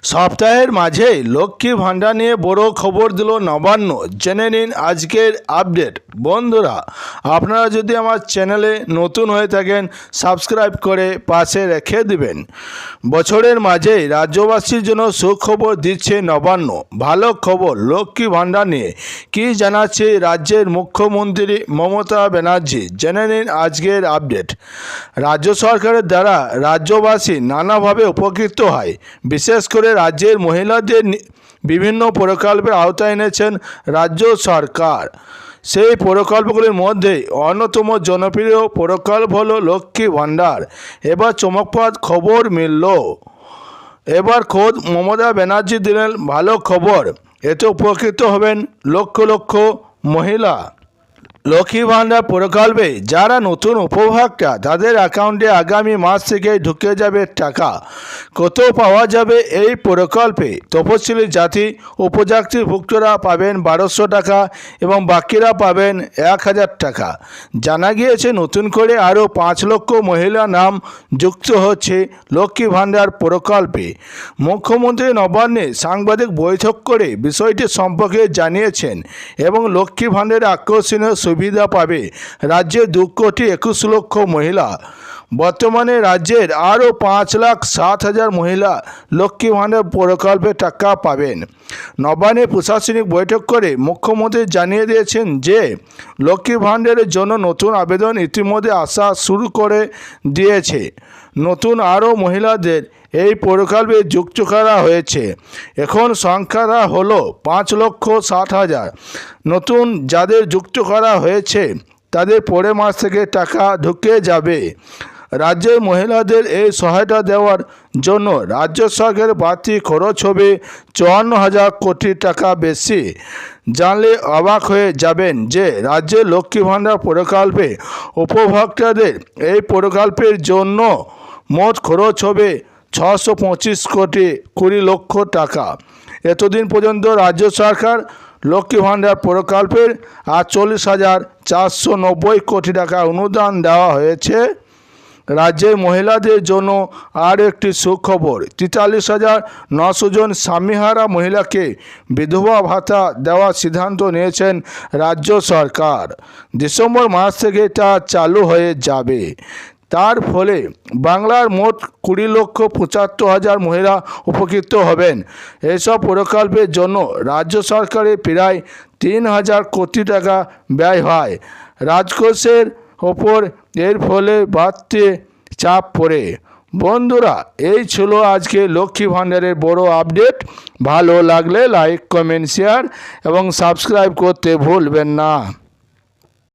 সপ্তাহের মাঝে লক্ষ্মী ভাণ্ডার নিয়ে বড় খবর দিল নবান্ন। জেনে নিন আজকের আপডেট। বন্ধুরা, আপনারা যদি আমার চ্যানেলে নতুন হয়ে থাকেন সাবস্ক্রাইব করে পাশে রেখে দিবেন। বছরের মাঝে রাজ্যবাসীর জন্য সুখবর দিচ্ছে নবান্ন। ভালো খবর লক্ষ্মী ভাণ্ডার নিয়ে কী জানাচ্ছে রাজ্যের মুখ্যমন্ত্রী মমতা ব্যানার্জি। জেনে নিন আজকের আপডেট। রাজ্য সরকারের দ্বারা রাজ্যবাসী নানাভাবে উপকৃত হয়। বিশেষ করে রাজ্যের মহিলাদের বিভিন্ন প্রকল্পের আওতায় এনেছেন রাজ্য সরকার। সেই প্রকল্পগুলির মধ্যে অন্যতম জনপ্রিয় প্রকল্প হল লক্ষ্মী ভাণ্ডার। এবার চমকপ্রদ খবর মিলল। এবার খোদ মমতা ব্যানার্জি দিলেন ভালো খবর। এতে উপকৃত হবেন লক্ষ লক্ষ মহিলা। লক্ষ্মী ভাণ্ডার প্রকল্পে যারা নতুন উপভোক্তা তাদের অ্যাকাউন্টে আগামী মাস থেকে ঢুকে যাবে টাকা। কত পাওয়া যাবে এই প্রকল্পে? তপশিলি জাতি উপজাতিভুক্তরা পাবেন 1200 টাকা এবং বাকিরা পাবেন 1000 টাকা। জানা গিয়েছে নতুন করে আরও 5 লক্ষ মহিলা নাম যুক্ত হচ্ছে লক্ষ্মী ভাণ্ডার প্রকল্পে। মুখ্যমন্ত্রী নবান্নে সাংবাদিক বৈঠক করে বিষয়টি সম্পর্কে জানিয়েছেন এবং লক্ষ্মী ভাণ্ডারের আকর্ষণীয় সুবিধা পাবে রাজ্যের 2,21 লক্ষ মহিলা। বর্তমানে রাজ্যের আরও 5,07,000 মহিলা লক্ষ্মী ভাণ্ডার প্রকল্পে টাকা পাবেন। নবান্নে প্রশাসনিক বৈঠক করে মুখ্যমন্ত্রী জানিয়ে দিয়েছেন যে লক্ষ্মী ভাণ্ডারের জন্য নতুন আবেদন ইতিমধ্যে আসা শুরু করে দিয়েছে। নতুন আরও মহিলাদের এই প্রকল্পে যুক্ত করা হয়েছে। এখন সংখ্যাটা হলো 5,07,000। নতুন যাদের যুক্ত করা হয়েছে তাদের পরের মাস থেকে টাকা ঢুকে যাবে। রাজ্যের মহিলাদের এই সহায়তা দেওয়ার জন্য রাজ্য সরকারের বাড়তি খরচ হবে 54,000 কোটি টাকা বেশি। জানলে অবাক হয়ে যাবেন যে রাজ্যের লক্ষ্মী ভাণ্ডার প্রকল্পে উপভোক্তাদের এই প্রকল্পের জন্য মোট খরচ হবে 625 কোটি 20 লক্ষ টাকা। এতদিন পর্যন্ত রাজ্য সরকার লক্ষ্মী ভাণ্ডার প্রকল্পের 48,490 কোটি টাকা অনুদান দেওয়া হয়েছে। রাজ্যের মহিলাদের জন্য আর একটি সুখবর। 43,900 জন স্বামীহারা মহিলাকে বিধবা ভাতা দেওয়ার সিদ্ধান্ত নিয়েছেন রাজ্য সরকার। ডিসেম্বর মাস থেকে তা চালু হয়ে যাবে। তার ফলে বাংলার মোট 20,75,000 মহিলা উপকৃত হবেন। এসব প্রকল্পের জন্য রাজ্য সরকারের প্রায় 3,000 কোটি টাকা ব্যয় হয় রাজকোষের ওপর। এর ফলে বাড়তি চাপ পড়ে। বন্ধুরা, এই ছিল আজকে লক্ষ্মী ভাণ্ডারের বড় আপডেট। ভালো লাগলে লাইক, কমেন্ট, শেয়ার এবং সাবস্ক্রাইব করতে ভুলবেন না।